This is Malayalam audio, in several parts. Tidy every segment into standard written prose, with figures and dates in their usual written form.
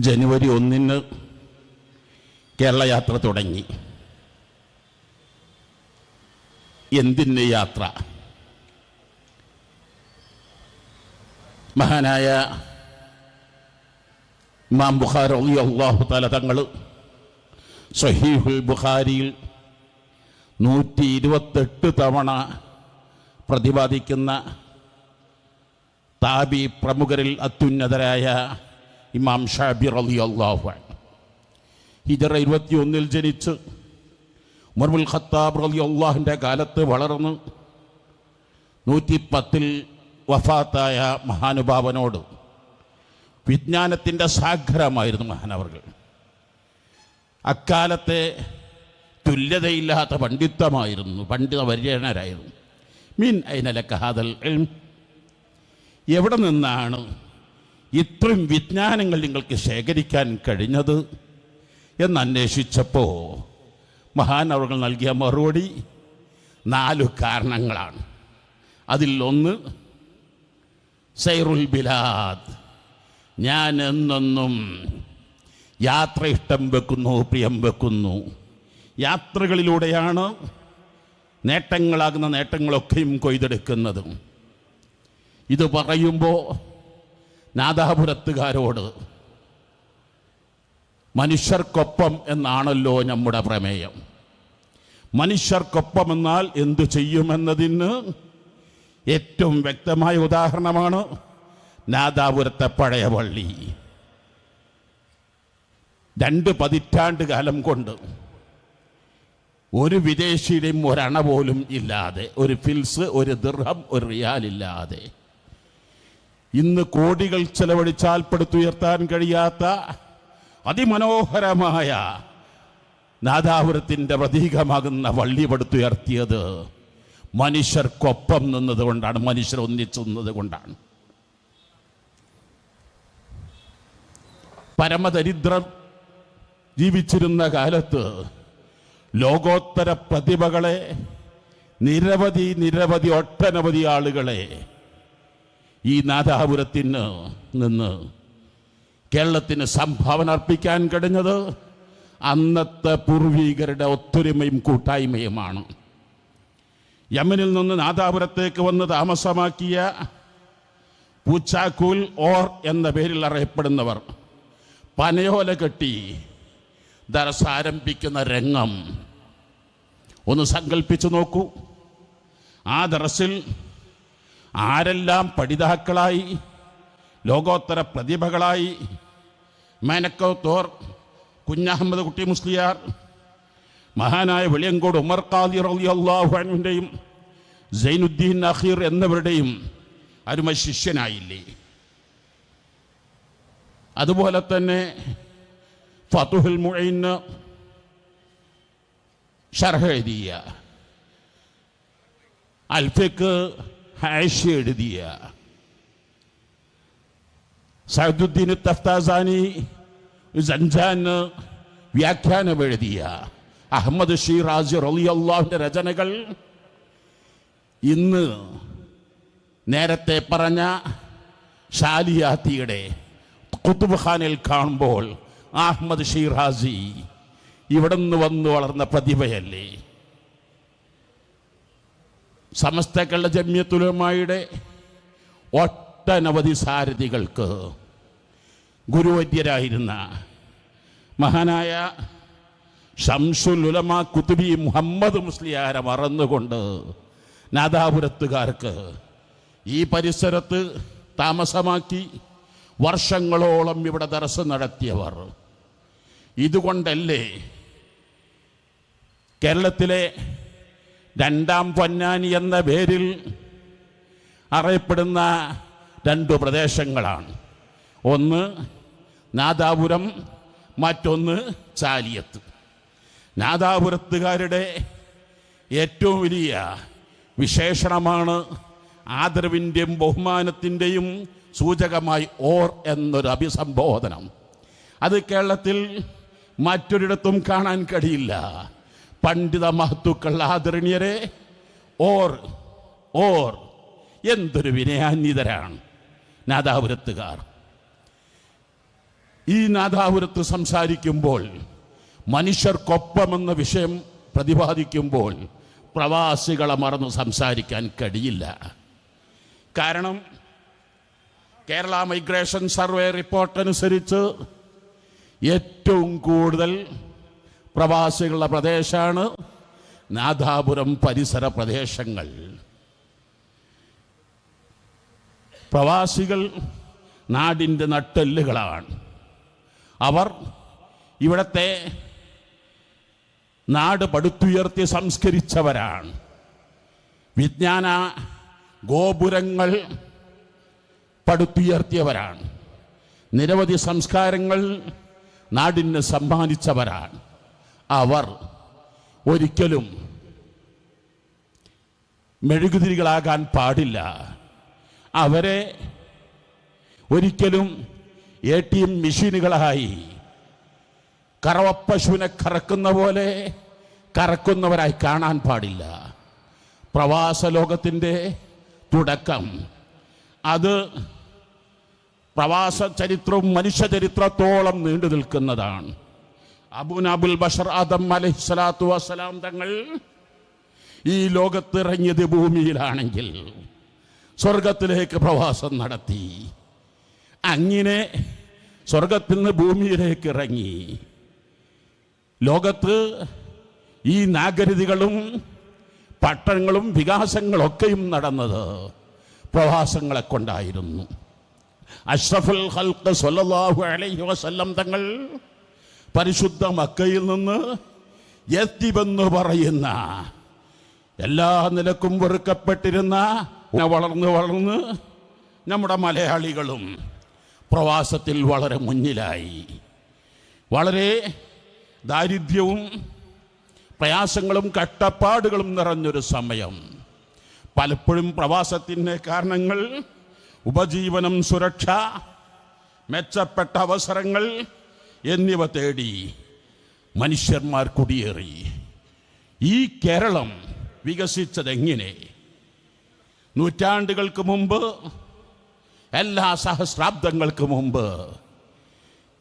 ജനുവരി 1 കേരള യാത്ര തുടങ്ങി. എന്തിന് യാത്ര? മഹാനായ ഇമാം ബുഖാരി റളിയല്ലാഹു തആല തങ്ങൾ സ്വഹീഹുൽ ബുഖാരിയിൽ 128 തവണ പ്രതിപാദിക്കുന്ന താബി പ്രമുഖരിൽ അത്യുന്നതരായ ഇമാം ഷാബി റളിയല്ലാഹു അൻഹു ഹിജറ 21 ജനിച്ച് ഉമർ ഇബ്നുൽ ഖത്താബ് റളിയല്ലാഹുവിൻ്റെ കാലത്ത് വളർന്ന് 110 വഫാത്തായ മഹാനുഭാവനോട് വിജ്ഞാനത്തിൻ്റെ സാഗരമായിരുന്നു മഹാനവർകൾ. അക്കാലത്തെ തുല്യതയില്ലാത്ത പണ്ഡിതമായിരുന്നു, പണ്ഡിത വര്യനാരായിരുന്നു. മീൻ ഐനലക ഹാദൽ ഇൽം, എവിടെ നിന്നാണ് ഇത്രയും വിജ്ഞാനങ്ങൾ നിങ്ങൾക്ക് ശേഖരിക്കാൻ കഴിഞ്ഞത് എന്നന്വേഷിച്ചപ്പോൾ മഹാനവർകൾ നൽകിയ മറുപടി 4 കാരണങ്ങളാണ്. അതിൽ ഒന്ന് സൈറുൽ ബിലാദ്, ഞാൻ എന്നെന്നും യാത്ര ഇഷ്ടം വെക്കുന്നു, പ്രിയം വെക്കുന്നു. യാത്രകളിലൂടെയാണ് നേട്ടങ്ങളാകുന്ന നേട്ടങ്ങളൊക്കെയും കൊയ്തെടുക്കുന്നത്. ഇത് പറയുമ്പോൾ നാദാപുരത്തുകാരോട് മനുഷ്യർക്കൊപ്പം എന്നാണല്ലോ നമ്മുടെ പ്രമേയം. മനുഷ്യർക്കൊപ്പം എന്നാൽ എന്തു ചെയ്യുമെന്നതിന് ഏറ്റവും വ്യക്തമായ ഉദാഹരണമാണ് നാദാപുരത്തെ പഴയ പള്ളി. 2 പതിറ്റാണ്ട് കാലം കൊണ്ട് ഒരു വിദേശിയുടെയും ഒരണ പോലും ഇല്ലാതെ, ഒരു ഫിൽസ്, ഒരു ദിർഹം, ഒരു റിയാലില്ലാതെ ഇന്ന് കോടികൾ ചെലവഴിച്ചാൽ പടുത്തുയർത്താൻ കഴിയാത്ത അതിമനോഹരമായ നാദാപുരത്തിൻ്റെ പ്രതീകമാകുന്ന വള്ളി പടുത്തുയർത്തിയത് മനുഷ്യർക്കൊപ്പം നിന്നതുകൊണ്ടാണ്, മനുഷ്യർ ഒന്നിച്ചു നിന്നതുകൊണ്ടാണ്. പരമദരിദ്രർ ജീവിച്ചിരുന്ന കാലത്ത് ലോകോത്തര പ്രതിഭകളെ നിരവധി ഒട്ടനവധി ആളുകളെ ഈ നാദാപുരത്തിന് നിന്ന് കേരളത്തിന് സംഭാവന അർപ്പിക്കാൻ കഴിഞ്ഞത് അന്നത്തെ പൂർവീകരുടെ ഒത്തൊരുമയും കൂട്ടായ്മയുമാണ്. യമനിൽ നിന്ന് നാദാപുരത്തേക്ക് വന്ന് താമസമാക്കിയ പൂച്ചാക്കൂൽ ഓർ എന്ന പേരിൽ അറിയപ്പെടുന്നവർ പനയോല കെട്ടി ദർസ് ആരംഭിക്കുന്ന രംഗം ഒന്ന് സങ്കല്പിച്ചു നോക്കൂ. ആ ദർസിൽ ആരെല്ലാം പഠിതാക്കളായി, ലോകോത്തര പ്രതിഭകളായി, മേനക്കോത്തോർ കുഞ്ഞഹമ്മദ് കുട്ടി മുസ്ലിയാർ, മഹാനായ വെളിയങ്കോട് ഉമർ ഖാദി റളിയല്ലാഹു അൻഹുവിൻ്റെയും സൈനുദ്ദീൻ അഖീർ എന്നിവരുടെയും അരുമ ശിഷ്യനായില്ലേ. അതുപോലെ തന്നെ ഫതുഹുൽ മുഈൻ ശർഹ് എഴുതിയ, അൽഫിഖ് ഹാഷി എഴുതിയ, സഅദുദ്ദീൻ തഫ്താസാനി സൻജാൻ വ്യാഖ്യാനം എഴുതിയ അഹമ്മദ് ഷിറാസി റളിയല്ലാഹുവിൻ്റെ രചനകൾ ഇന്ന് നേരത്തെ പറഞ്ഞ ഷാലിയാത്തിയുടെ ഖുതുബ് ഖാനിൽ കാണുമ്പോൾ അഹമ്മദ് ഷിറാസി ഇവിടെ നിന്ന് വന്നു വളർന്ന പ്രതിഭയല്ലേ. സമസ്ത കേരള ജംഇയ്യത്തുൽ ഉലമായുടെ ഒട്ടനവധി സാരഥികൾക്ക് ഗുരുവര്യരായിരുന്ന മഹാനായ ശംസുൽ ഉലമ കുതുബി മുഹമ്മദ് മുസ്ലിയാരെ മറന്നുകൊണ്ട് നാദാപുരത്തുകാർക്ക് ഈ പരിസരത്ത് താമസമാക്കി വർഷങ്ങളോളം ഇവിടെ ദർസ് നടത്തിയവർ, ഇതുകൊണ്ടല്ലേ കേരളത്തിലെ 2ാം പൊന്നാനി എന്ന പേരിൽ അറിയപ്പെടുന്ന 2 പ്രദേശങ്ങളാണ്. ഒന്ന് നാദാപുരം, മറ്റൊന്ന് ചാലിയത്ത്. നാദാപുരത്തുകാരുടെ ഏറ്റവും വലിയ വിശേഷണമാണ് ആദരവിൻ്റെയും ബഹുമാനത്തിൻ്റെയും സൂചകമായി ഓർ എന്നൊരു അഭിസംബോധനം. അത് കേരളത്തിൽ മറ്റൊരിടത്തും കാണാൻ കഴിയില്ല. പണ്ഡിത മഹത്തുക്കൾ ആദരണീയരെ ഓർ ഓർ എന്തൊരു വിനയാന്വിതരാണ് നാദാപുരത്തുകാർ. ഈ നാദാപുരത്ത് സംസാരിക്കുമ്പോൾ മനുഷ്യർക്കൊപ്പമെന്ന വിഷയം പ്രതിപാദിക്കുമ്പോൾ പ്രവാസികളെ മറന്ന് സംസാരിക്കാൻ കഴിയില്ല. കാരണം കേരള മൈഗ്രേഷൻ സർവേ റിപ്പോർട്ട് അനുസരിച്ച് ഏറ്റവും കൂടുതൽ പ്രവാസികളുടെ പ്രദേശമാണ് നാദാപുരം പരിസര പ്രദേശങ്ങൾ. പ്രവാസികൾ നാടിൻ്റെ നട്ടെല്ലുകളാണ്. അവർ ഇവിടത്തെ നാട് പടുത്തുയർത്തി സംസ്കരിച്ചവരാണ്. വിജ്ഞാന ഗോപുരങ്ങൾ പടുത്തുയർത്തിയവരാണ്. നിരവധി സംസ്കാരങ്ങൾ നാടിന് സമ്മാനിച്ചവരാണ്. അവർ ഒരിക്കലും മെഴുകുതിരികളാകാൻ പാടില്ല. അവരെ ഒരിക്കലും ATM മെഷീനുകളായി കറവപ്പശുവിനെ കറക്കുന്ന പോലെ കറക്കുന്നവരായി കാണാൻ പാടില്ല. പ്രവാസ ലോകത്തിൻ്റെ തുടക്കം അത് പ്രവാസ ചരിത്രവും മനുഷ്യ ചരിത്രത്തോളം നീണ്ടു നിൽക്കുന്നതാണ്. അബുൽ ബഷർ ആദം അലൈഹിസ്സലാത്തു വസ്സലാം തങ്ങൾ ഈ ലോകത്തിറങ്ങിയത് ഭൂമിയിലാണെങ്കിൽ സ്വർഗത്തിലേക്ക് പ്രവാസം നടത്തി. അങ്ങനെ സ്വർഗത്തിൽ നിന്ന് ഭൂമിയിലേക്ക് ഇറങ്ങി. ലോകത്ത് ഈ നാഗരികതകളും പട്ടണങ്ങളും വികാസങ്ങളൊക്കെയും നടന്നത് പ്രവാസങ്ങളെ കൊണ്ടായിരുന്നു. അഷ്റഫുൽ ഖൽഖ് സ്വല്ലല്ലാഹു അലൈഹി വസല്ലം തങ്ങൾ പരിശുദ്ധ മക്കയിൽ നിന്ന് യത്രിബെന്ന് പറയുന്ന എല്ലാ നിലക്കും വെറുക്കപ്പെട്ടിരുന്ന വളർന്ന് നമ്മുടെ മലയാളികളും പ്രവാസത്തിൽ വളരെ മുന്നിലായി. വളരെ ദാരിദ്ര്യവും പ്രയാസങ്ങളും കഷ്ടപ്പാടുകളും നിറഞ്ഞൊരു സമയം. പലപ്പോഴും പ്രവാസത്തിൻ്റെ കാരണങ്ങൾ ഉപജീവനം, സുരക്ഷ, മെച്ചപ്പെട്ട അവസരങ്ങൾ എന്നിവ തേടി മനുഷ്യന്മാർ കുടിയേറി. ഈ കേരളം വികസിച്ചതെങ്ങനെ? നൂറ്റാണ്ടുകൾക്ക് മുമ്പ്, എല്ലാ സഹസ്രാബ്ദങ്ങൾക്ക് മുമ്പ്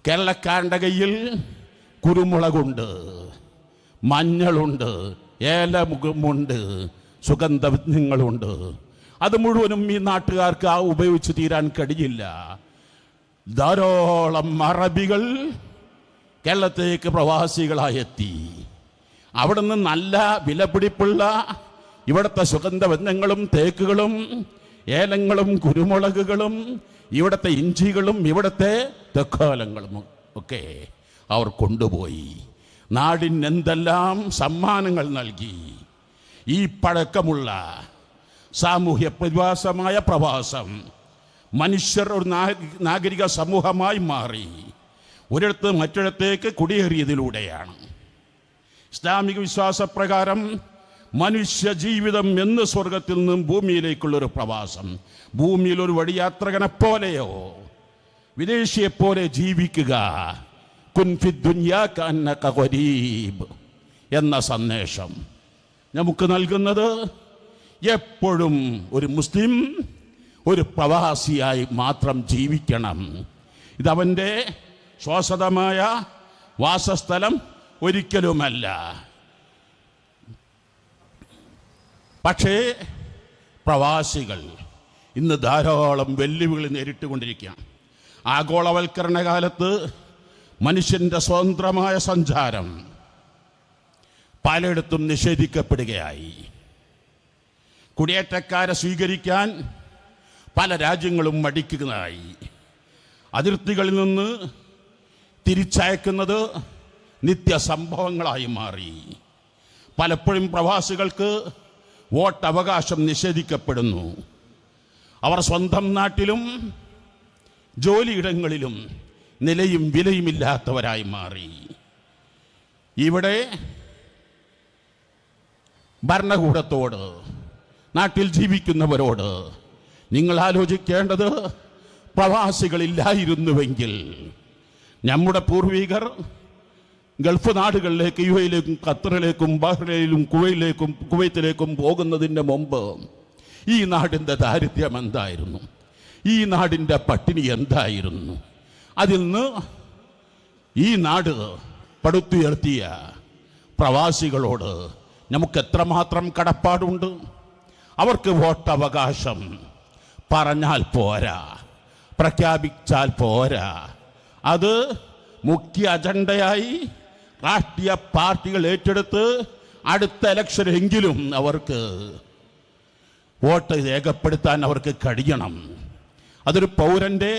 കേരളക്കാരൻ്റെ കയ്യിൽ കുരുമുളകുണ്ട്, മഞ്ഞളുണ്ട്, ഏലമുണ്ട്, സുഗന്ധങ്ങളുണ്ട്. അത് മുഴുവനും ഈ നാട്ടുകാർക്ക് ഉപയോഗിച്ച് തീരാൻ കഴിയില്ല. ധാരാളം അറബികൾ കേരളത്തേക്ക് പ്രവാസികളായി എത്തി. അവിടുന്ന് നല്ല വിലപിടിപ്പുള്ള ഇവിടുത്തെ സുഗന്ധവ്യഞ്ജനങ്ങളും തേക്കുകളും ഏലങ്ങളും കുരുമുളകുകളും ഇവിടുത്തെ ഇഞ്ചികളും ഇവിടുത്തെ തെക്കോലങ്ങളും ഒക്കെ അവർ കൊണ്ടുപോയി. നാടിന് എന്തെല്ലാം സമ്മാനങ്ങൾ നൽകി. ഈ പഴക്കമുള്ള സാമൂഹ്യ പ്രതിഭാസമായ പ്രവാസം മനുഷ്യർ ഒരു നാഗരിക സമൂഹമായി മാറി ഒരിടത്ത് മറ്റൊരിടത്തേക്ക് കുടിയേറിയതിലൂടെയാണ്. ഇസ്ലാമിക വിശ്വാസപ്രകാരം മനുഷ്യ ജീവിതം എന്ന് സ്വർഗത്തിൽ നിന്നും ഭൂമിയിലേക്കുള്ളൊരു പ്രവാസം. ഭൂമിയിൽ ഒരു വഴിയാത്രകനെ പോലെയോ വിദേശിയെപ്പോലെ ജീവിക്കുക. കുൻ ഫി ദുനിയാ കഅന്നക ഗരീബ് എന്ന സന്ദേശം നമുക്ക് നൽകുന്നത് എപ്പോഴും ഒരു മുസ്ലിം ഒരു പ്രവാസിയായി മാത്രം ജീവിക്കണം. ഇതവൻ്റെ ശാശ്വതമായ വാസസ്ഥലം ഒരിക്കലുമല്ല. പക്ഷേ പ്രവാസികൾ ഇന്ന് ധാരാളം വെല്ലുവിളി നേരിട്ടുകൊണ്ടിരിക്കുകയാണ്. ആഗോളവൽക്കരണ കാലത്ത് മനുഷ്യൻ്റെ സ്വതന്ത്രമായ സഞ്ചാരം പലയിടത്തും നിഷേധിക്കപ്പെടുകയായി. കുടിയേറ്റക്കാരെ സ്വീകരിക്കാൻ പല രാജ്യങ്ങളും മടിക്കുന്നതായി. അതിർത്തികളിൽ നിന്ന് തിരിച്ചയക്കുന്നത് നിത്യസംഭവങ്ങളായി മാറി. പലപ്പോഴും പ്രവാസികൾക്ക് വോട്ടവകാശം നിഷേധിക്കപ്പെടുന്നു. അവർ സ്വന്തം നാട്ടിലും ജോലിയിടങ്ങളിലും നിലയും വിലയുമില്ലാത്തവരായി മാറി. ഇവിടെ ഭരണകൂടത്തോട്, നാട്ടിൽ ജീവിക്കുന്നവരോട് നിങ്ങൾ ആലോചിക്കേണ്ടത്, പ്രവാസികളില്ലായിരുന്നുവെങ്കിൽ നമ്മുടെ പൂർവികർ ഗൾഫ് നാടുകളിലേക്ക്, UAE-യിലേക്കും ഖത്തറിലേക്കും ബഹ്റൈനിലും കുവൈത്തിലേക്കും പോകുന്നതിന് മുമ്പ് ഈ നാടിൻ്റെ ദാരിദ്ര്യം എന്തായിരുന്നു? ഈ നാടിൻ്റെ പട്ടിണി എന്തായിരുന്നു? അതിൽ നിന്ന് ഈ നാട് പടുത്തുയർത്തിയ പ്രവാസികളോട് നമുക്ക് എത്രമാത്രം കടപ്പാടുണ്ട്. അവർക്ക് വോട്ടവകാശം പറഞ്ഞാൽ പോരാ, പ്രഖ്യാപിച്ചാൽ പോരാ. അത് മുഖ്യ അജണ്ടയായി രാഷ്ട്രീയ പാർട്ടികൾ ഏറ്റെടുത്ത് അടുത്ത ഇലക്ഷനെങ്കിലും അവർക്ക് വോട്ട് രേഖപ്പെടുത്താൻ അവർക്ക് കഴിയണം. അതൊരു പൗരൻ്റെ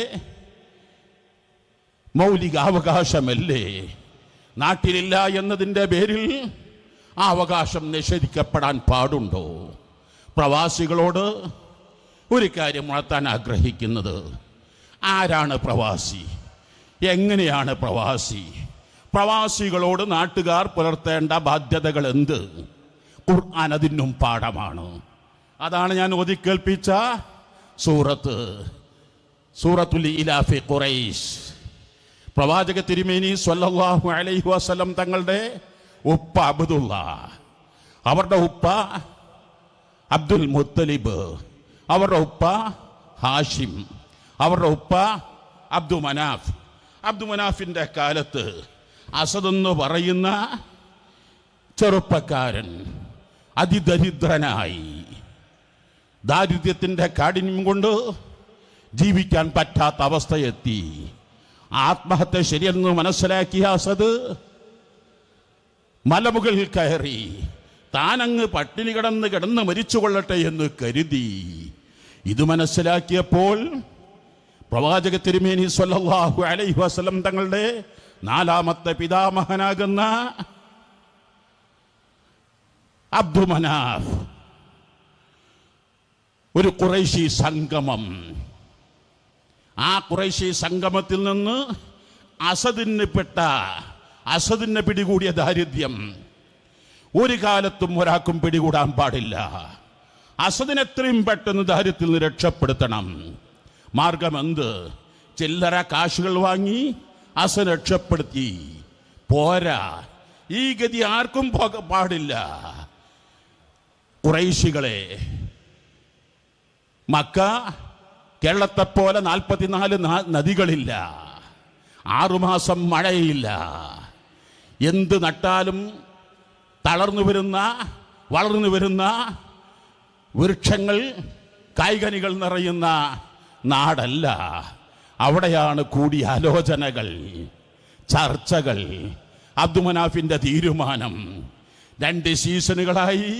മൗലികാവകാശമല്ലേ? നാട്ടിലില്ല എന്നതിൻ്റെ പേരിൽ ആ അവകാശം നിഷേധിക്കപ്പെടാൻ പാടുണ്ടോ? പ്രവാസികളോട് ഒരു കാര്യം ഉണർത്താൻ ആഗ്രഹിക്കുന്നത്, ആരാണ് പ്രവാസി? എങ്ങനെയാണ് പ്രവാസി? പ്രവാസികളോട് നാട്ടുകാർ പുലർത്തേണ്ട ബാധ്യതകൾ എന്ത്? ഖുർആൻ അതിനും പാഠമാണ്. അതാണ് ഞാൻ ഓതിക്കേൽപ്പിച്ച സൂറത്തുൽ ഇലാഫി ഖുറൈശ്. പ്രവാചക തിരുമേനി സ്വല്ലല്ലാഹു അലൈഹി വസല്ലം തങ്ങളുടെ ഉപ്പ അബ്ദുള്ള, അവരുടെ ഉപ്പ അബ്ദുൽ മുത്തലിബ്, അവരുടെ ഉപ്പ ഹാഷിം, അവരുടെ ഉപ്പ അബ്ദു മനാഫ്. അബ്ദു മനാഫിൻ്റെ കാലത്ത് അസദ് എന്ന് പറയുന്ന ചെറുപ്പക്കാരൻ അതിദരിദ്രനായി, ദാരിദ്ര്യത്തിൻ്റെ കാഠിന്യം കൊണ്ട് ജീവിക്കാൻ പറ്റാത്ത അവസ്ഥയെത്തി. ആത്മഹത്യ ശരിയെന്ന് മനസ്സിലാക്കിയ അസദ് മലമുകളിൽ കയറി താനങ്ങ് പട്ടിണി കിടന്ന് മരിച്ചു കൊള്ളട്ടെ എന്ന് കരുതി. ഇത് മനസ്സിലാക്കിയപ്പോൾ പ്രവാചക തിരുമേനി സ്വല്ലല്ലാഹു അലൈഹി വസല്ലം തങ്ങളുടെ നാലാമത്തെ പിതാമഹനാകുന്ന അബ്ദു മനാഫ് ഒരു ഖുറൈശി സംഗമം, ആ ഖുറൈശി സംഗമത്തിൽ നിന്ന് അസദിന് പിടികൂടിയ ദാരിദ്ര്യം ഒരു കാലത്തും ഒരാൾക്കും പിടികൂടാൻ പാടില്ല. അസദിനെ എത്രയും പെട്ടെന്ന് ദാരിദ്ര്യത്തിൽ നിന്ന് രക്ഷപ്പെടുത്തണം. മാർഗമെന്ത്? ചില്ലറ കാശുകൾ വാങ്ങി അസദ് രക്ഷപ്പെടുത്തി പോരാ. ഈ ഗതി ആർക്കും പാടില്ല. ഖുറൈശികളെ, മക്ക കേരളത്തെപ്പോലെ 44 നദികളില്ല, 6 മാസം മഴയില്ല. എന്ത് നട്ടാലും വളർന്നു വരുന്ന വൃക്ഷങ്ങൾ, കായ്കനികൾ നിറയുന്ന നാടല്ല. അവിടെയാണ് കൂടിയാലോചനകൾ, ചർച്ചകൾ. അബ്ദുമനാഫിൻ്റെ തീരുമാനം 2 സീസണുകളായി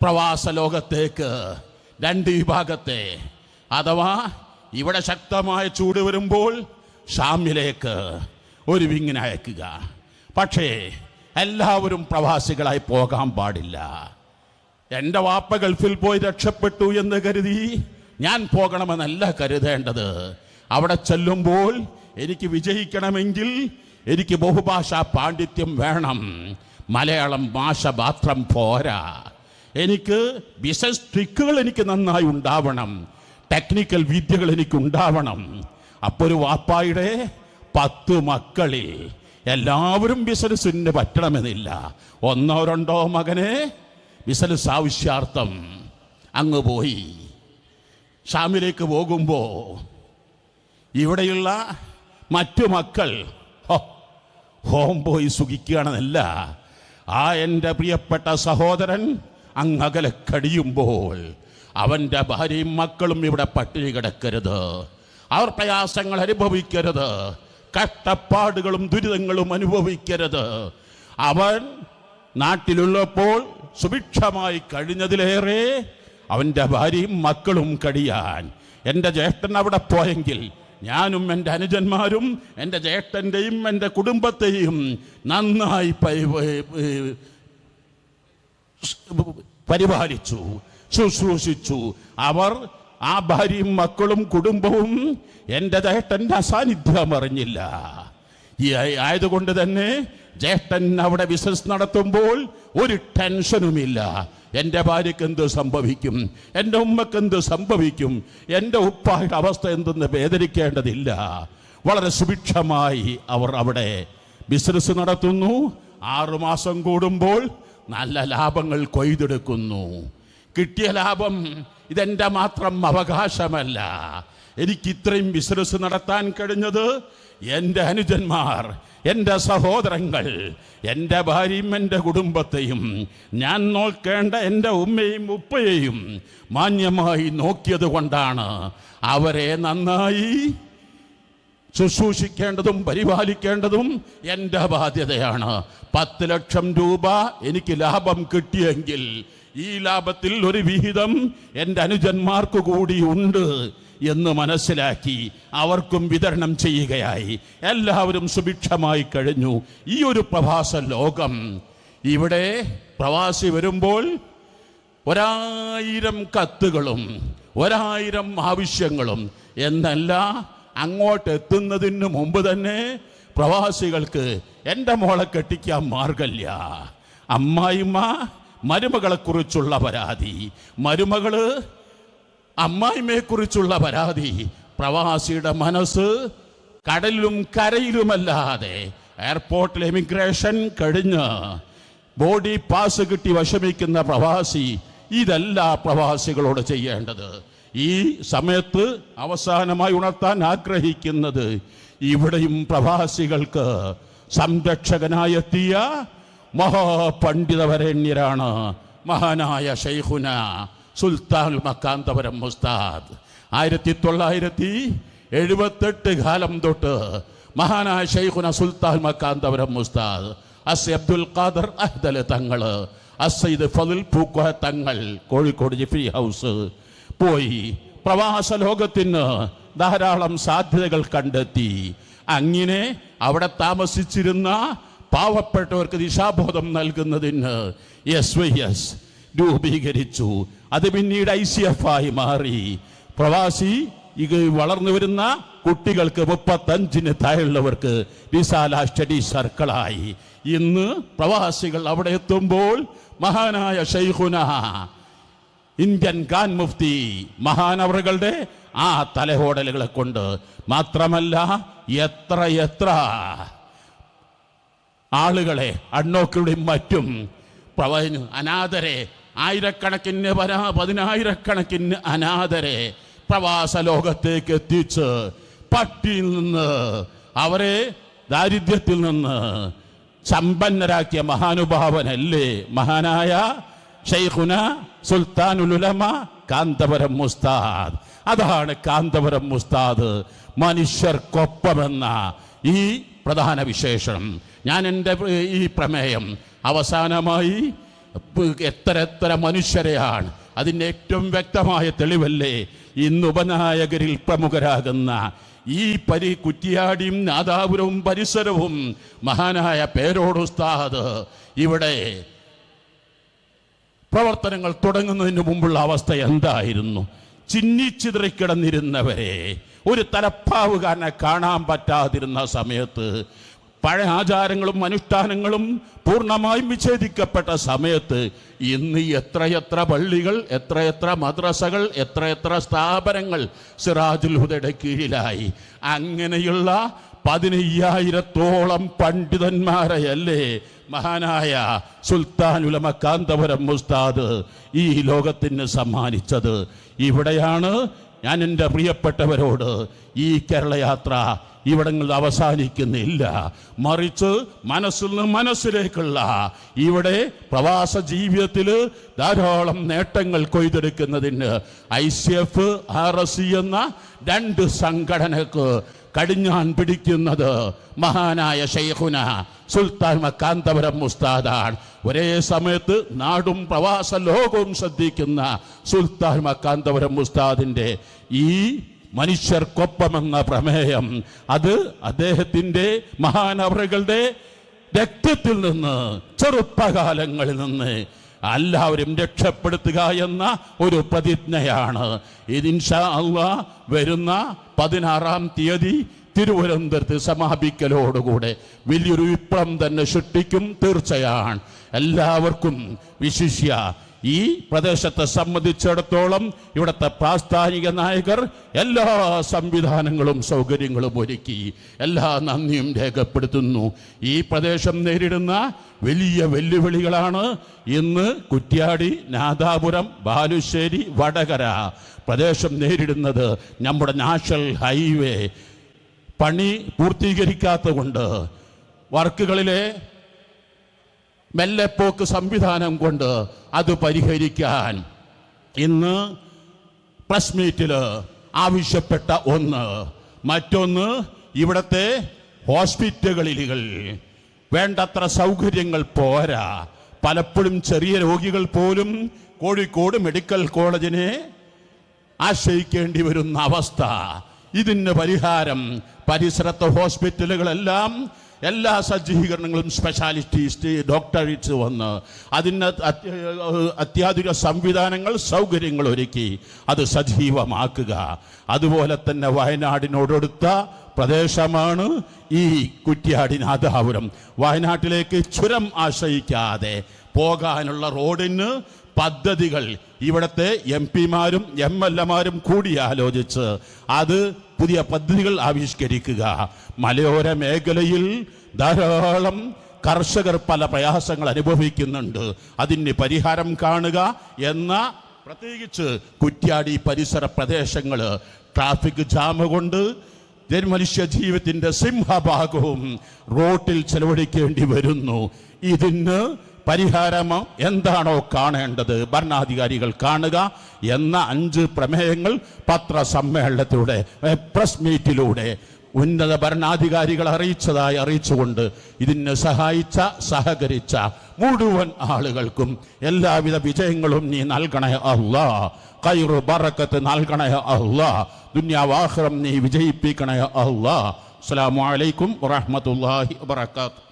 പ്രവാസ ലോകത്തേക്ക് 2 വിഭാഗത്തെ, അഥവാ ഇവിടെ ശക്തമായ ചൂട് വരുമ്പോൾ ഷാമിലേക്ക് ഒരു വിങ്ങിനെ അയക്കുക. പക്ഷേ എല്ലാവരും പ്രവാസികളായി പോകാൻ പാടില്ല. എൻ്റെ വാപ്പ ഗൾഫിൽ പോയി രക്ഷപ്പെട്ടു എന്ന് കരുതി ഞാൻ പോകണമെന്നല്ല കരുതേണ്ടത്. അവിടെ ചെല്ലുമ്പോൾ എനിക്ക് വിജയിക്കണമെങ്കിൽ എനിക്ക് ബഹുഭാഷാ പാണ്ഡിത്യം വേണം. മലയാളം ഭാഷ മാത്രം പോരാ. എനിക്ക് ബിസിനസ് ട്രിക്കുകൾ എനിക്ക് നന്നായി ഉണ്ടാവണം, ടെക്നിക്കൽ വിദ്യകൾ എനിക്കുണ്ടാവണം. അപ്പോൾ ഒരു വാപ്പായുടെ 10 മക്കളിൽ എല്ലാവരും ബിസിനസ്സിന് പറ്റണമെന്നില്ല. 1 or 2 മകനെ ബിസിനസ് ആവശ്യാർത്ഥം അങ്ങ് പോയി. ഷാമിലേക്ക് പോകുമ്പോൾ ഇവിടെയുള്ള മറ്റു മക്കൾ ഹോം പോയി സുഖിക്കുകയാണെന്നല്ല, ആ എൻ്റെ പ്രിയപ്പെട്ട സഹോദരൻ അങ്ങകലെ കഴിയുമ്പോൾ അവൻ്റെ ഭാര്യയും മക്കളും ഇവിടെ പട്ടിണി കിടക്കരുത്, അവർ പ്രയാസങ്ങൾ അനുഭവിക്കരുത്, കഷ്ടപ്പാടുകളും ദുരിതങ്ങളും അനുഭവിക്കരുത്. അവൻ നാട്ടിലുള്ളപ്പോൾ സുഭിക്ഷമായി കഴിഞ്ഞതിലേറെ അവൻ്റെ ഭാര്യയും മക്കളും കഴിയാൻ എൻ്റെ ജ്യേഷ്ഠൻ അവിടെ പോയെങ്കിൽ ഞാനും എൻ്റെ അനുജന്മാരും എൻ്റെ ജ്യേഷ്ഠൻ്റെയും എൻ്റെ കുടുംബത്തെയും നന്നായി പരിപാലിച്ചു, ശുശ്രൂഷിച്ചു. അവർ, ആ ഭാര്യയും മക്കളും കുടുംബവും എൻ്റെ ജ്യേഷ്ഠൻ്റെ അസാന്നിധ്യം അറിഞ്ഞില്ല. ഈ ആയതുകൊണ്ട് തന്നെ ജ്യേഷ്ഠൻ അവിടെ ബിസിനസ് നടത്തുമ്പോൾ ഒരു ടെൻഷനുമില്ല. എൻ്റെ ഭാര്യയ്ക്ക് എന്ത് സംഭവിക്കും, എൻ്റെ ഉമ്മക്ക് എന്ത് സംഭവിക്കും, എൻ്റെ ഉപ്പായുടെ അവസ്ഥ എന്തെന്ന് വേദനിക്കേണ്ടതില്ല. വളരെ സുഭിക്ഷമായി അവർ അവിടെ ബിസിനസ് നടത്തുന്നു. 6 മാസം കൂടുമ്പോൾ നല്ല ലാഭങ്ങൾ കൊയ്തെടുക്കുന്നു. കിട്ടിയ ലാഭം ഇതെൻ്റെ മാത്രം അവകാശമല്ല, എനിക്ക് ഇത്രയും ബിസിനസ് നടത്താൻ കഴിഞ്ഞത് എൻ്റെ അനുജന്മാർ, എൻ്റെ സഹോദരങ്ങൾ, എൻ്റെ ഭാര്യയും എൻ്റെ കുടുംബത്തെയും ഞാൻ നോക്കേണ്ട എൻ്റെ ഉമ്മയും ഉപ്പയെയും മാന്യമായി നോക്കിയത് കൊണ്ടാണ്. അവരെ നന്നായി ശുശ്രൂഷിക്കേണ്ടതും പരിപാലിക്കേണ്ടതും എൻ്റെ ബാധ്യതയാണ്. 10 ലക്ഷം രൂപ എനിക്ക് ലാഭം കിട്ടിയെങ്കിൽ ഈ ലാഭത്തിൽ ഒരു വിഹിതം എൻ്റെ അനുജന്മാർക്ക് കൂടി ഉണ്ട് എന്ന് മനസ്സിലാക്കി അവർക്കും വിതരണം ചെയ്യുകയായി. എല്ലാവരും സുഭിക്ഷമായി കഴിഞ്ഞു. ഈ ഒരു പ്രവാസ ലോകം, ഇവിടെ പ്രവാസി വരുമ്പോൾ 1000 കത്തുകളും 1000 ആവശ്യങ്ങളും എന്നല്ല, അങ്ങോട്ട് എത്തുന്നതിന് മുമ്പ് തന്നെ പ്രവാസികൾക്ക് എൻ്റെ മോളെ കെട്ടിക്കാൻ മാർഗമില്ല, അമ്മായിമ്മ മരുമകളെക്കുറിച്ചുള്ള പരാതി, മരുമകള് അമ്മായിമ്മയെക്കുറിച്ചുള്ള പരാതി. പ്രവാസിയുടെ മനസ്സ് കടലിലും കരയിലുമല്ലാതെ എയർപോർട്ടിൽ എമിഗ്രേഷൻ കഴിഞ്ഞ് ബോഡി പാസ് കിട്ടി വിഷമിക്കുന്ന പ്രവാസി, ഇതല്ല പ്രവാസികളോട് ചെയ്യേണ്ടത്. ഈ സമയത്ത് അവസാനമായി ഉണർത്താൻ ആഗ്രഹിക്കുന്നത്, ഇവിടെയും പ്രവാസികൾക്ക് സംരക്ഷകനായെത്തിയ മഹാപണ്ഡിതവരേണ്യരാണ് മഹാനായ ശൈഖുന സുൽത്താൻ മക്കാന്തപുരം ഉസ്താദ്. 1978 കാലം തൊട്ട് മഹാനായ ശൈഖുന സുൽത്താൻ മക്കാന്തപുരം ഉസ്താദ്, അസ് അബ്ദുൽ ഖാദർ അഹ്ദൽ തങ്ങൾ, അസൈദ് ഫളിൽ പൂക്കോയ തങ്ങൾ കോഴിക്കോട് ജിഫ്രി ഹൗസ് പോയി പ്രവാസ ലോകത്തിന് ധാരാളം സാധ്യതകൾ കണ്ടെത്തി. അങ്ങനെ അവിടെ താമസിച്ചിരുന്ന പാവപ്പെട്ടവർക്ക് ദിശാബോധം നൽകുന്നതിന് SYS രൂപീകരിച്ചു. അത് പിന്നീട് ICF ആയി മാറി. പ്രവാസി വളർന്നു വരുന്ന കുട്ടികൾക്ക് 35 താഴെയുള്ളവർക്ക് റിസാല സ്റ്റഡി സർക്കിളായി. ഇന്ന് പ്രവാസികൾ അവിടെ എത്തുമ്പോൾ മഹാനായ ശൈഖുന ഇന്ത്യൻ ഖാൻ മുഫ്തി മഹാനവറുകളുടെ ആ തലഹോടലുകളെ കൊണ്ട് മാത്രമല്ല, എത്ര ആളുകളെ അണ്ണോക്കളുടെയും മറ്റും അനാഥരെ, ആയിരക്കണക്കിന് 10,000കണക്കിന് അനാഥരെ പ്രവാസ ലോകത്തേക്ക് എത്തിച്ച് പട്ടിയിൽ നിന്ന് അവരെ ദാരിദ്ര്യത്തിൽ നിന്ന് സമ്പന്നരാക്കിയ മഹാനുഭാവനല്ലേ മഹാനായ ശൈഖുന സുൽത്താനുൽ ഉലമ കാന്തപുരം ഉസ്താദ്. അതാണ് കാന്തപുരം ഉസ്താദ്, മനുഷ്യർക്കൊപ്പമെന്ന ഈ പ്രധാന വിശേഷണം. ഞാൻ എൻ്റെ ഈ പ്രമേയം അവസാനമായി എത്ര മനുഷ്യരെയാണ്, അതിൻ്റെ ഏറ്റവും വ്യക്തമായ തെളിവല്ലേ ഇന്ന് ഉപനായകരിൽ പ്രമുഖരാകുന്ന ഈ കുറ്റിയാടിയും നാദാപുരവും പരിസരവും മഹാനായ പേരോട് ഉസ്താദ് ഇവിടെ പ്രവർത്തനങ്ങൾ തുടങ്ങുന്നതിന് മുമ്പുള്ള അവസ്ഥ എന്തായിരുന്നു? ചിന്നിച്ചിതറിക്കിടന്നിരുന്നവരെ, ഒരു തലപ്പാവുകാരനെ കാണാൻ പറ്റാതിരുന്ന സമയത്ത്, പഴയ ആചാരങ്ങളും അനുഷ്ഠാനങ്ങളും പൂർണ്ണമായും വിച്ഛേദിക്കപ്പെട്ട സമയത്ത് ഇന്ന് എത്രയെത്ര പള്ളികൾ, എത്രയെത്ര മദ്രസകൾ, എത്രയെത്ര സ്ഥാപനങ്ങൾ സിറാജുൽ ഹുദയുടെ കീഴിലായി. അങ്ങനെയുള്ള 15,000-ഓളം പണ്ഡിതന്മാരെയല്ലേ മഹാനായ സുൽത്താൻ ഉലമ കാന്തപുരം ഉസ്താദ് ഈ ലോകത്തിന് സമ്മാനിച്ചത്. ഇവിടെയാണ് ഞാൻ എൻ്റെ പ്രിയപ്പെട്ടവരോട് ഈ കേരളയാത്ര ഇവിടങ്ങളിൽ അവസാനിക്കുന്നില്ല, മറിച്ച് മനസ്സിൽ നിന്ന് മനസ്സിലേക്കുള്ള ഇവിടെ പ്രവാസ ജീവിതത്തിൽ ധാരാളം നേട്ടങ്ങൾ കൊയ്തെടുക്കുന്നതിന് ICF RSC എന്ന 2 സംഘടനക്ക് കടിഞ്ഞാൻ പിടിക്കുന്നത് മഹാനായ ശൈഖുന സുൽത്താൻ മക്കാന്തപുരം ഉസ്താദാണ്. ഒരേ സമയത്ത് നാടും പ്രവാസ ലോകവും ശ്രദ്ധിക്കുന്ന സുൽത്താൻ മക്കാന്തപുരം ഉസ്താദിൻ്റെ ഈ മനുഷ്യർക്കൊപ്പമെന്ന പ്രമേയം, അത് അദ്ദേഹത്തിൻ്റെ മഹാനവറുകളുടെ രക്തത്തിൽ നിന്ന്, ചെറുപ്പകാലങ്ങളിൽ നിന്ന് എല്ലാവരും രക്ഷപ്പെടുത്തുക എന്ന ഒരു പ്രതിജ്ഞയാണ്. ഇത് ഇൻഷാ അല്ലാഹ് വരുന്ന 16-ാം തീയതി തിരുവനന്തപുരത്ത് സമാപിക്കലോടുകൂടെ വലിയൊരു വിപ്ലവം തന്നെ സൃഷ്ടിക്കും തീർച്ചയാണ്. എല്ലാവർക്കും വിശിഷ്യ ഈ പ്രദേശത്തെ സംബന്ധിച്ചിടത്തോളം ഇവിടുത്തെ പ്രാസ്ഥാനിക നായകർ എല്ലാ സംവിധാനങ്ങളും സൗകര്യങ്ങളും ഒരുക്കി. എല്ലാ നന്ദിയും രേഖപ്പെടുത്തുന്നു. ഈ പ്രദേശം നേരിടുന്ന വലിയ വെല്ലുവിളികളാണ് ഇന്ന് കുറ്റ്യാടി, നാദാപുരം, ബാലുശ്ശേരി, വടകര പ്രദേശം നേരിടുന്നത്. നമ്മുടെ നാഷണൽ ഹൈവേ പണി പൂർത്തീകരിക്കാത്തതുകൊണ്ട്, വർക്കുകളിലെ മെല്ലെപ്പോക്ക് സംവിധാനം കൊണ്ട് അത് പരിഹരിക്കാൻ ഇന്ന് പ്രസ് മീറ്റിൽ ആവശ്യപ്പെട്ട ഒന്ന്. മറ്റൊന്ന്, ഇവിടുത്തെ ഹോസ്പിറ്റലുകളിൽ വേണ്ടത്ര സൗകര്യങ്ങൾ പോരാ. പലപ്പോഴും ചെറിയ രോഗികൾ പോലും കോഴിക്കോട് മെഡിക്കൽ കോളേജിനെ ആശ്രയിക്കേണ്ടി വരുന്ന അവസ്ഥ. ഇതിന് പരിഹാരം പരിസരത്തെ ഹോസ്പിറ്റലുകളെല്ലാം എല്ലാ സജ്ജീകരണങ്ങളും സ്പെഷ്യാലിസ്റ്റ് ഡോക്ടറേറ്റ്സ് വന്ന് അതിന് അത്യാധുനിക സംവിധാനങ്ങൾ സൗകര്യങ്ങൾ ഒരുക്കി അത് സജീവമാക്കുക. അതുപോലെ തന്നെ വയനാടിനോടടുത്ത പ്രദേശമാണ് ഈ കുറ്റ്യാടി, നാദാപുരം. വയനാട്ടിലേക്ക് ചുരം ആശ്രയിക്കാതെ പോകാനുള്ള റോഡിന് പദ്ധതികൾ ഇവിടുത്തെ MP-മാരും MLA-മാരും കൂടിയാലോചിച്ച് അത് പുതിയ പദ്ധതികൾ ആവിഷ്കരിക്കുക. മലയോര മേഖലയിൽ ധാരാളം കർഷകർ പല പ്രയാസങ്ങൾ അനുഭവിക്കുന്നുണ്ട്. അതിന് പരിഹാരം കാണുക എന്ന, പ്രത്യേകിച്ച് കുറ്റ്യാടി പരിസര പ്രദേശങ്ങൾ ട്രാഫിക് ജാം കൊണ്ട് മനുഷ്യ ജീവിതത്തിൻ്റെ സിംഹഭാഗവും റോട്ടിൽ ചെലവഴിക്കേണ്ടി വരുന്നു. ഇതിന് പരിഹാരം എന്താണോ കാണേണ്ടത് ഭരണാധികാരികൾ കാണുക എന്ന 5 പ്രമേയങ്ങൾ പത്രസമ്മേളനത്തിലൂടെ, പ്രസ് മീറ്റിലൂടെ ഉന്നത ഭരണാധികാരികൾ അറിയിച്ചുകൊണ്ട് ഇതിന് സഹകരിച്ച മുഴുവൻ ആളുകൾക്കും എല്ലാവിധ വിജയങ്ങളും നീ നൽകണേ അല്ലാഹ്. ഖൈറു ബറക്കത്ത് നൽകണേ അല്ലാഹ്. ദുനിയാവ് ആഖിറം നീ വിജയിപ്പിക്കണേ അല്ലാഹ്. അസ്സലാമു അലൈക്കും വറഹ്മത്തുള്ളാഹി വബറകാതുഹു.